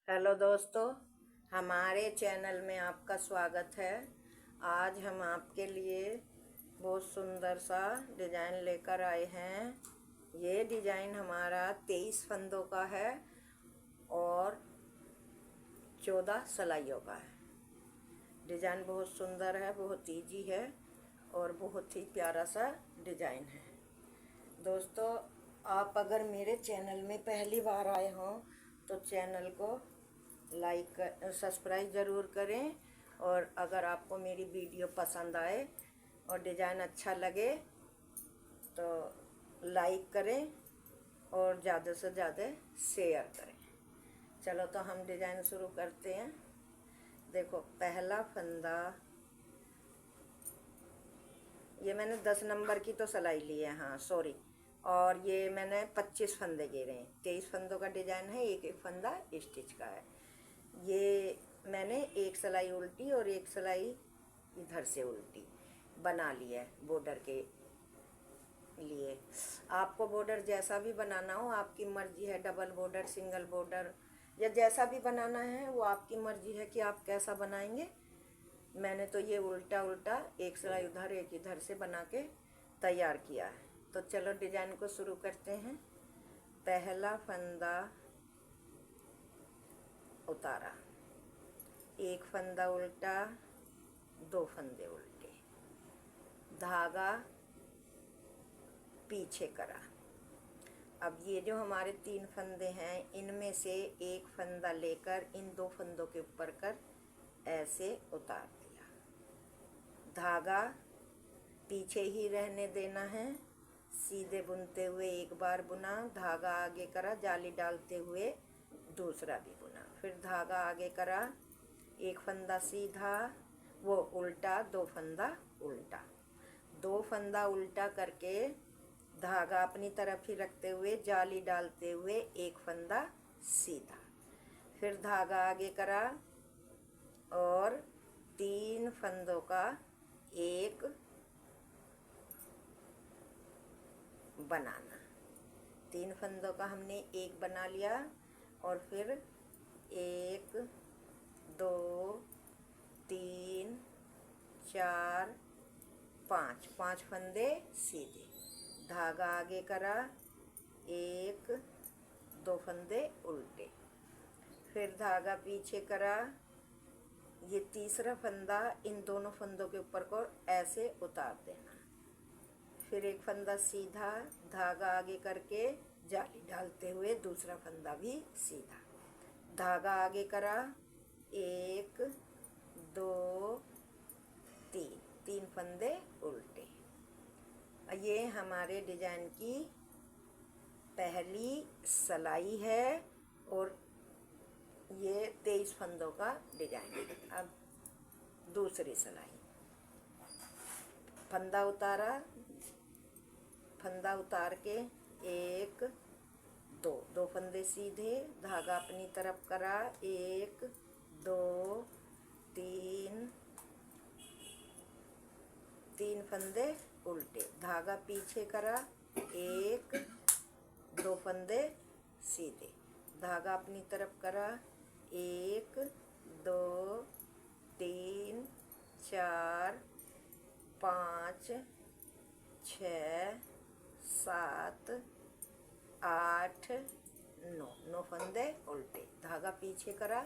Hello दोस्तों, हमारे channel में आपका स्वागत है। आज हम आपके लिए बहुत सुंदर सा डिज़ाइन लेकर आए हैं। ये डिज़ाइन हमारा 23 फंदों का है और 14 सिलाइयों का है। डिज़ाइन बहुत सुंदर है, बहुत इजी है और बहुत ही प्यारा सा डिज़ाइन है। दोस्तों, आप अगर मेरे चैनल में पहली बार आए हों तो चैनल को लाइक सब्सक्राइब ज़रूर करें, और अगर आपको मेरी वीडियो पसंद आए और डिज़ाइन अच्छा लगे तो लाइक करें और ज़्यादा से ज़्यादा शेयर करें। चलो तो हम डिज़ाइन शुरू करते हैं। देखो, पहला फंदा, ये मैंने 10 नंबर की तो सिलाई ली है, हाँ सॉरी, और ये मैंने 25 फंदे घेरे हैं। 23 फंदों का डिज़ाइन है, एक एक फंदा स्टिच का है। ये मैंने एक सिलाई उल्टी और एक सिलाई इधर से उल्टी बना ली है बॉर्डर के लिए। आपको बॉर्डर जैसा भी बनाना हो, आपकी मर्जी है, डबल बॉर्डर, सिंगल बॉर्डर, या जैसा भी बनाना है वो आपकी मर्जी है कि आप कैसा बनाएंगे। मैंने तो ये उल्टा उल्टा एक सिलाई उधर एक इधर से बना के तैयार किया है। तो चलो डिज़ाइन को शुरू करते हैं। पहला फंदा उतारा, एक फंदा उल्टा, दो फंदे उल्टे, धागा पीछे करा। अब ये जो हमारे 3 फंदे हैं, इनमें से एक फंदा लेकर इन 2 फंदों के ऊपर कर ऐसे उतार दिया। धागा पीछे ही रहने देना है। सीधे बुनते हुए एक बार बुना, धागा आगे करा, जाली डालते हुए दूसरा भी बुना, फिर धागा आगे करा, एक फंदा सीधा, वो उल्टा, 2 फंदा उल्टा, 2 फंदा उल्टा करके धागा अपनी तरफ ही रखते हुए जाली डालते हुए एक फंदा सीधा, फिर धागा आगे करा और 3 फंदों का एक बनाना। 3 फंदों का हमने एक बना लिया और फिर 1 2 3 4 5 फंदे सीधे, धागा आगे करा, 1 2 फंदे उल्टे, फिर धागा पीछे करा। ये तीसरा फंदा इन दोनों फंदों के ऊपर को ऐसे उतार देना, फिर एक फंदा सीधा, धागा आगे करके जाली डालते हुए दूसरा फंदा भी सीधा, धागा आगे करा, 1 2 3 फंदे उल्टे। ये हमारे डिज़ाइन की पहली सिलाई है और ये 23 फंदों का डिज़ाइन है। अब दूसरी सिलाई, फंदा उतारा, फंदा उतार के 1 2 फंदे सीधे, धागा अपनी तरफ करा, 1 2 3 फंदे उल्टे, धागा पीछे करा, 1 2 फंदे सीधे, धागा अपनी तरफ करा, 1 2 3 4 5 6 7 8 9 फंदे उल्टे, धागा पीछे करा,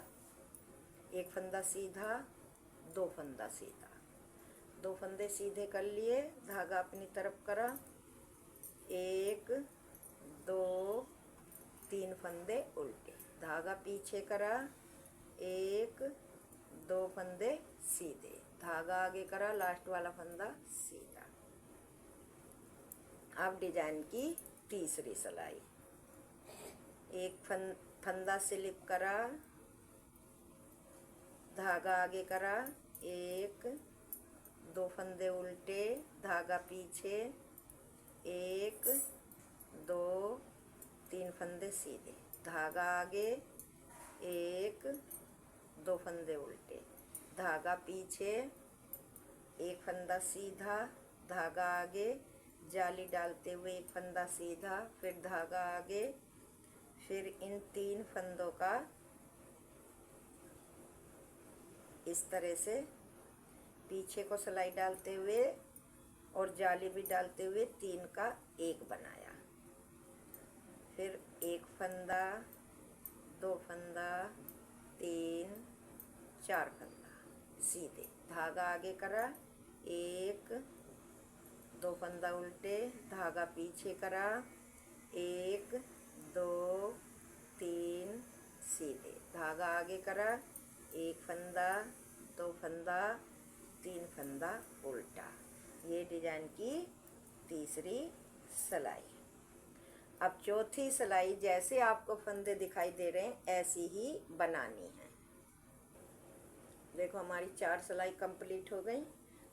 एक फंदा सीधा, 2 फंदा सीधा, 2 फंदे सीधे कर लिए, धागा अपनी तरफ करा, 1 2 3 फंदे उल्टे, धागा पीछे करा, 1 2 फंदे सीधे, धागा आगे करा, लास्ट वाला फंदा सीधा। अब डिज़ाइन की तीसरी सिलाई, एक फंदा स्लिप करा, धागा आगे करा, 1 2 फंदे उल्टे, धागा पीछे, 1 2 3 फंदे सीधे, धागा आगे, 1 2 फंदे उल्टे, धागा पीछे, एक फंदा सीधा, धागा आगे, जाली डालते हुए एक फंदा सीधा, फिर धागा आगे, फिर इन 3 फंदों का इस तरह से पीछे को सिलाई डालते हुए और जाली भी डालते हुए 3 का 1 बनाया। फिर 1 फंदा, 2 फंदा, 3, 4 फंदा सीधे, धागा आगे करा, 1, 2 फंदा उल्टे, धागा पीछे करा, 1, 2, 3 सीधे, धागा आगे करा, 1 फंदा, 2 फंदा, 3 फंदा उल्टा। ये डिजाइन की तीसरी सिलाई। अब चौथी सिलाई जैसे आपको फंदे दिखाई दे रहे हैं ऐसी ही बनानी है। देखो हमारी 4 सिलाई कंप्लीट हो गई।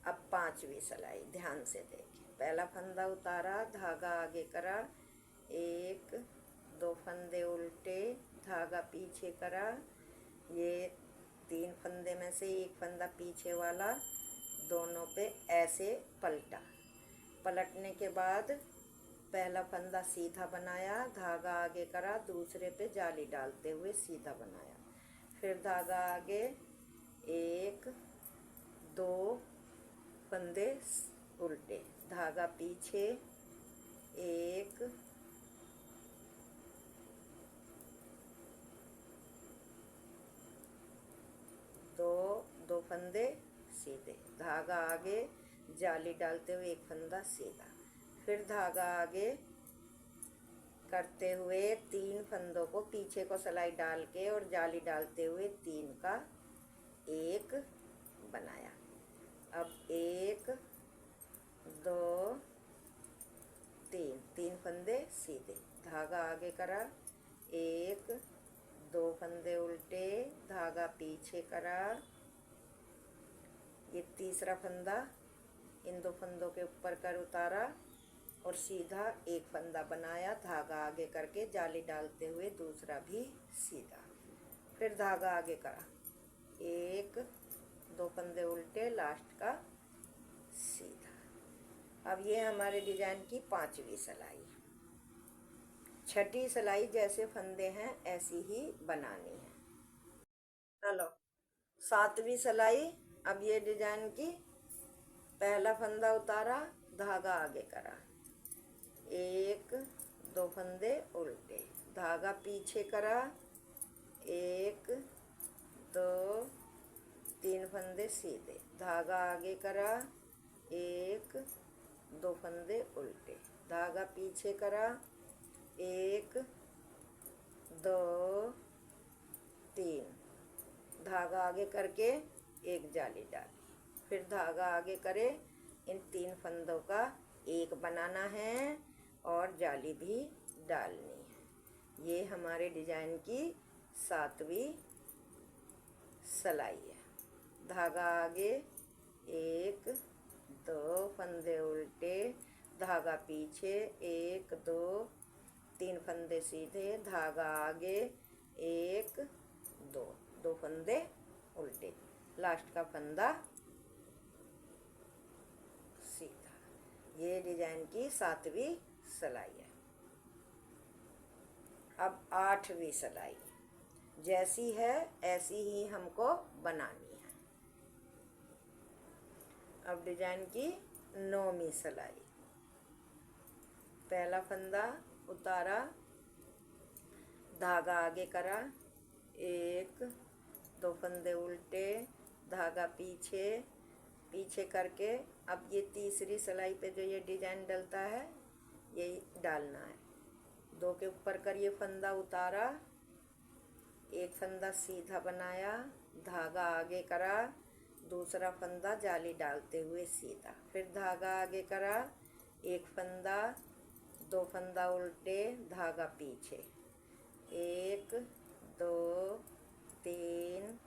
अब 5वीं सिलाई ध्यान से देखिए। पहला फंदा उतारा, धागा आगे करा, 1, 2 फंदे उल्टे, धागा पीछे करा, ये 3 फंदे में से 1 फंदा पीछे वाला दोनों पे ऐसे पलटा। पलटने के बाद पहला फंदा सीधा बनाया, धागा आगे करा, दूसरे पे जाली डालते हुए सीधा बनाया। फिर धागा आगे, 1, 2 फंदे उल्टे, धागा पीछे, 1, 2 फंदे सीधे, धागा आगे, जाली डालते हुए 1 फंदा सीधा। फिर धागा आगे करते हुए 3 फंदों को पीछे को सिलाई डाल के और जाली डालते हुए 3 का 1 बनाया। अब 1, 2, 3 फंदे सीधे, धागा आगे करा, 1, 2 फंदे उल्टे, धागा पीछे करा, ये तीसरा फंदा इन 2 फंदों के ऊपर कर उतारा और सीधा 1 फंदा बनाया, धागा आगे करके जाली डालते हुए दूसरा भी सीधा। फिर धागा आगे करा, 1, 2 फंदे उल्टे, लास्ट का सीधा। अब ये हमारे डिजाइन की 5वीं सिलाई। 6ठी सिलाई जैसे फंदे हैं ऐसी ही बनानी है। चलो 7वीं सिलाई। अब ये डिजाइन की पहला फंदा उतारा, धागा आगे करा, 1, 2 फंदे उल्टे, धागा पीछे करा, 1, 2, 3 फंदे सीधे, धागा आगे करा, 1, 2 फंदे उल्टे, धागा पीछे करा, 1, 2, 3, धागा आगे करके 1 जाली डाली। फिर धागा आगे करे, इन 3 फंदों का 1 बनाना है और जाली भी डालनी है। ये हमारे डिजाइन की 7वीं सिलाई है। धागा आगे, 1, 2 फंदे उल्टे, धागा पीछे, 1, 2, 3 फंदे सीधे, धागा आगे, 1, 2 फंदे उल्टे, लास्ट का फंदा सीधा। ये डिजाइन की 7वीं सिलाई है। अब 8वीं सिलाई जैसी है ऐसी ही हमको बनानी है। अब डिजाइन की 9वीं सिलाई। पहला फंदा उतारा, धागा आगे करा, 1, 2 फंदे उल्टे, धागा पीछे करके अब ये तीसरी सिलाई पे जो ये डिजाइन डलता है यही डालना है। 2 के ऊपर कर ये फंदा उतारा, 1 फंदा सीधा बनाया, धागा आगे करा, दूसरा फंदा जाली डालते हुए सीधा। फिर धागा आगे करा, 1 फंदा, 2 फंदा उल्टे, धागा पीछे, 1, 2, 3,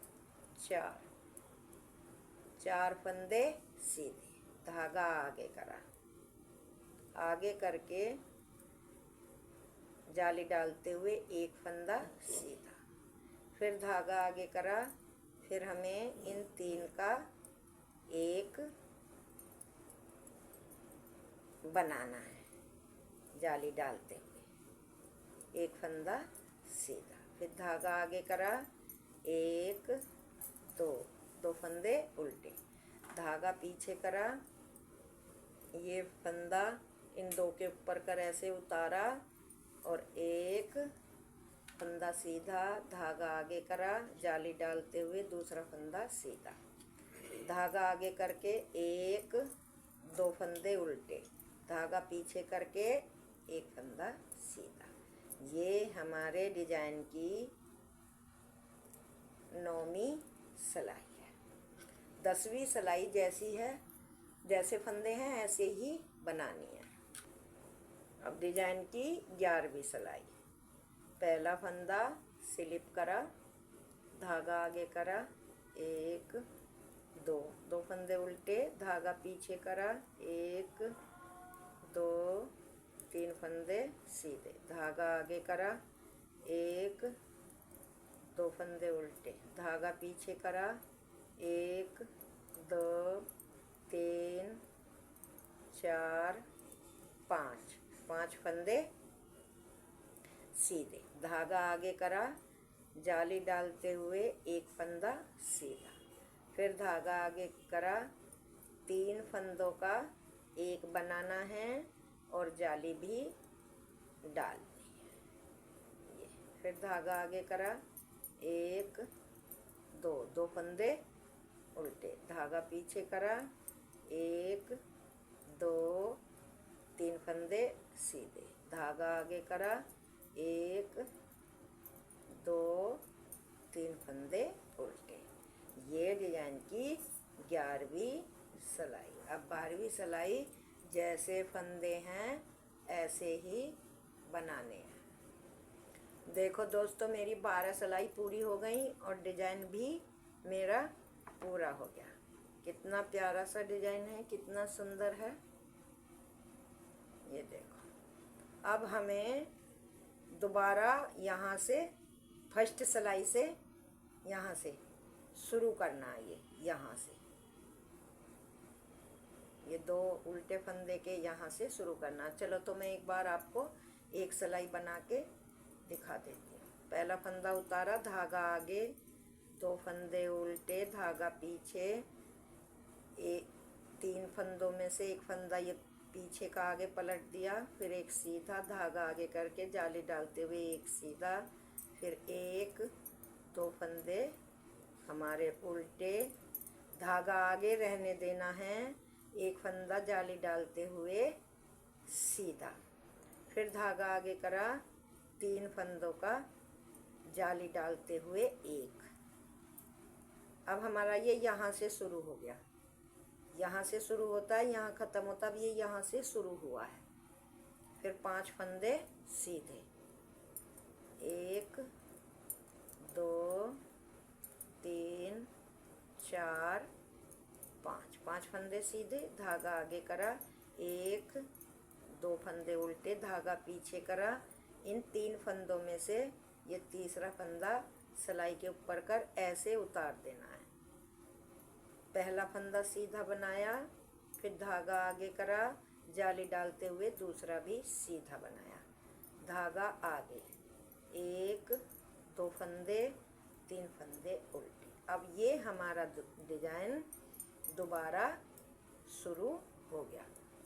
4 फंदे सीधे, धागा आगे करा, आगे करके जाली डालते हुए 1 फंदा सीधा। फिर धागा आगे करा, फिर हमें इन 3 का 1 बनाना है जाली डालते हुए, 1 फंदा, सीधा, फिर धागा आगे करा 1 2 दो फंदे उल्टे, धागा पीछे करा, ये फंदा इन दो के ऊपर कर ऐसे उतारा और एक फंदा सीधा, धागा आगे करा, जाली डालते हुए दूसरा फंदा सीधा, धागा आगे करके एक दो फंदे उल्टे, धागा पीछे करके एक फंदा सीधा। ये हमारे डिजाइन की 9वीं सिलाई है। 10वीं सिलाई जैसी है, जैसे फंदे हैं ऐसे ही बनानी है। अब डिजाइन की 11वीं सिलाई। पहला फंदा स्लिप करा, धागा आगे करा, एक दो, दो फंदे उल्टे, धागा पीछे करा, एक दो तीन फंदे सीधे, धागा आगे करा, एक दो फंदे उल्टे, धागा पीछे करा, एक दो तीन चार पाँच, पाँच फंदे सीधे, धागा आगे करा, जाली डालते हुए एक फंदा सीधा, फिर धागा आगे करा, तीन फंदों का एक बनाना है और जाली भी डालनी है। ये फिर धागा आगे करा, एक दो, दो फंदे उल्टे, धागा पीछे करा, एक दो तीन फंदे सीधे, धागा आगे करा, एक दो तीन फंदे उल्टे। ये डिजाइन की 11वीं सिलाई। अब 12वीं सिलाई जैसे फंदे हैं ऐसे ही बनाने हैं। देखो दोस्तों, मेरी 12 सिलाई पूरी हो गई और डिजाइन भी मेरा पूरा हो गया। कितना प्यारा सा डिजाइन है, कितना सुंदर है। ये देखो, अब हमें दोबारा यहाँ से फर्स्ट सिलाई से यहाँ से शुरू करना है। ये यहाँ से ये दो उल्टे फंदे के यहाँ से शुरू करना। चलो तो मैं एक बार आपको एक सिलाई बना के दिखा देती हूँ। पहला फंदा उतारा, धागा आगे, दो फंदे उल्टे, धागा पीछे, एक तीन फंदों में से एक फंदा ये पीछे का आगे पलट दिया, फिर एक सीधा, धागा आगे करके जाली डालते हुए एक सीधा, फिर एक दो फंदे हमारे उल्टे, धागा आगे रहने देना है, एक फंदा जाली डालते हुए सीधा, फिर धागा आगे करा, तीन फंदों का जाली डालते हुए एक। अब हमारा ये यहाँ से शुरू हो गया, यहाँ से शुरू होता है, यहाँ ख़त्म होता है। अब ये यहाँ से शुरू हुआ है। फिर पांच फंदे सीधे, एक दो तीन चार पाँच, पांच फंदे सीधे, धागा आगे करा, एक दो फंदे उल्टे, धागा पीछे करा, इन तीन फंदों में से ये तीसरा फंदा सिलाई के ऊपर कर ऐसे उतार देना है। पहला फंदा सीधा बनाया, फिर धागा आगे करा, जाली डालते हुए दूसरा भी सीधा बनाया, धागा आगे, एक दो फंदे, तीन फंदे उल्टे। अब ये हमारा डिजाइन दोबारा शुरू हो गया।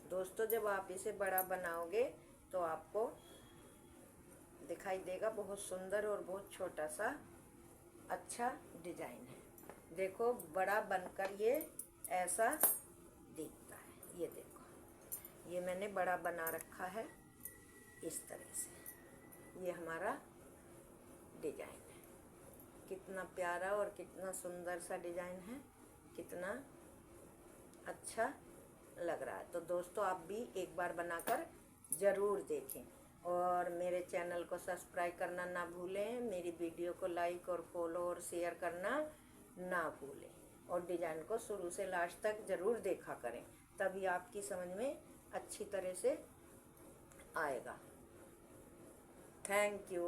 दोस्तों, जब आप इसे बड़ा बनाओगे तो आपको दिखाई देगा बहुत सुंदर और बहुत छोटा सा अच्छा डिजाइन है। देखो, बड़ा बनकर ये ऐसा दिखता है। ये देखो, ये मैंने बड़ा बना रखा है इस तरह से। ये हमारा डिजाइन है। कितना प्यारा और कितना सुंदर सा डिजाइन है, कितना अच्छा लग रहा है। तो दोस्तों, आप भी एक बार बनाकर ज़रूर देखें और मेरे चैनल को सब्सक्राइब करना ना भूलें, मेरी वीडियो को लाइक और फॉलो और शेयर करना ना भूलें, और डिजाइन को शुरू से लास्ट तक ज़रूर देखा करें, तभी आपकी समझ में अच्छी तरह से आएगा। Thank you.